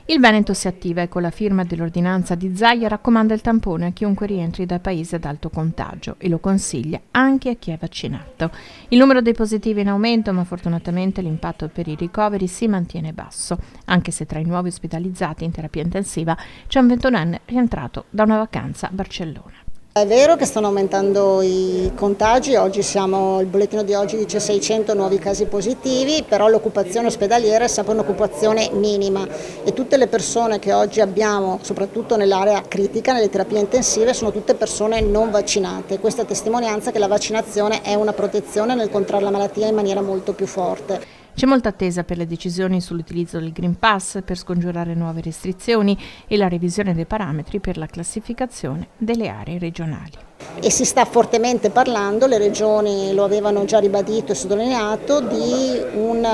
Il Veneto si attiva e con la firma dell'ordinanza di Zaia raccomanda il tampone a chiunque rientri dai paesi ad alto contagio e lo consiglia anche a chi è vaccinato. Il numero dei positivi è in aumento, ma fortunatamente l'impatto per i ricoveri si mantiene basso, anche se tra i nuovi ospitalizzati in terapia intensiva c'è un 21enne rientrato da una vacanza a Barcellona. È vero che stanno aumentando i contagi, il bollettino di oggi dice 600 nuovi casi positivi, però l'occupazione ospedaliera è sempre un'occupazione minima e tutte le persone che oggi abbiamo, soprattutto nell'area critica, nelle terapie intensive, sono tutte persone non vaccinate. Questa è testimonianza che la vaccinazione è una protezione nel contrarre la malattia in maniera molto più forte. C'è molta attesa per le decisioni sull'utilizzo del Green Pass per scongiurare nuove restrizioni e la revisione dei parametri per la classificazione delle aree regionali. E si sta fortemente parlando, le regioni lo avevano già ribadito e sottolineato, di un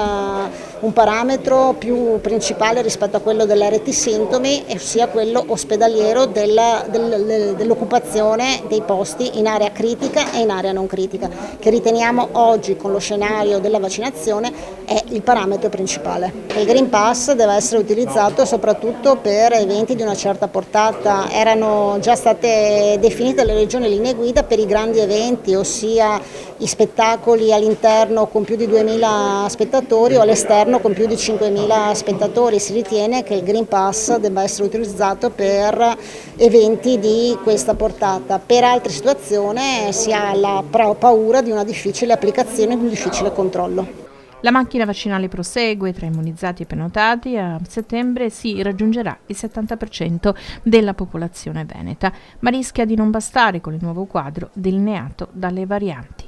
parametro più principale rispetto a quello dell'RT sintomi, ossia quello ospedaliero dell'occupazione dei posti in area critica e in area non critica, che riteniamo oggi con lo scenario della vaccinazione è il parametro principale. Il Green Pass deve essere utilizzato soprattutto per eventi di una certa portata, erano già state definite le regioni linee guida per i grandi eventi, ossia i spettacoli all'interno con più di 2.000 spettatori o all'esterno con più di 5.000 spettatori. Si ritiene che il Green Pass debba essere utilizzato per eventi di questa portata. Per altre situazioni si ha la paura di una difficile applicazione e di un difficile controllo. La macchina vaccinale prosegue, tra immunizzati e prenotati a settembre si raggiungerà il 70% della popolazione veneta, ma rischia di non bastare con il nuovo quadro delineato dalle varianti.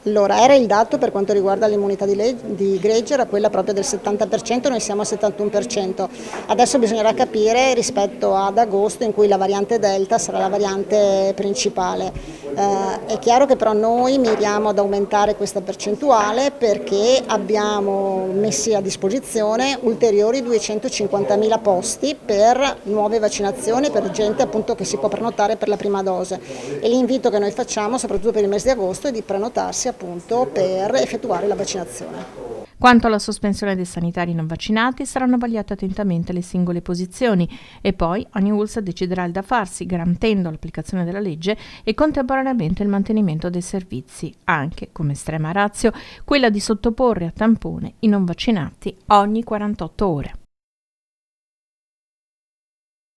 Allora, era il dato per quanto riguarda l'immunità di gregge, era quella proprio del 70%, noi siamo al 71%. Adesso bisognerà capire rispetto ad agosto in cui la variante Delta sarà la variante principale. È chiaro che però noi miriamo ad aumentare questa percentuale perché abbiamo messi a disposizione ulteriori 250.000 posti per nuove vaccinazioni, per gente appunto che si può prenotare per la prima dose. E l'invito che noi facciamo, soprattutto per il mese di agosto, è di prenotarsi appunto per effettuare la vaccinazione. Quanto alla sospensione dei sanitari non vaccinati, saranno vagliate attentamente le singole posizioni e poi ogni ULSS deciderà il da farsi, garantendo l'applicazione della legge e contemporaneamente il mantenimento dei servizi, anche, come estrema ratio, quella di sottoporre a tampone i non vaccinati ogni 48 ore.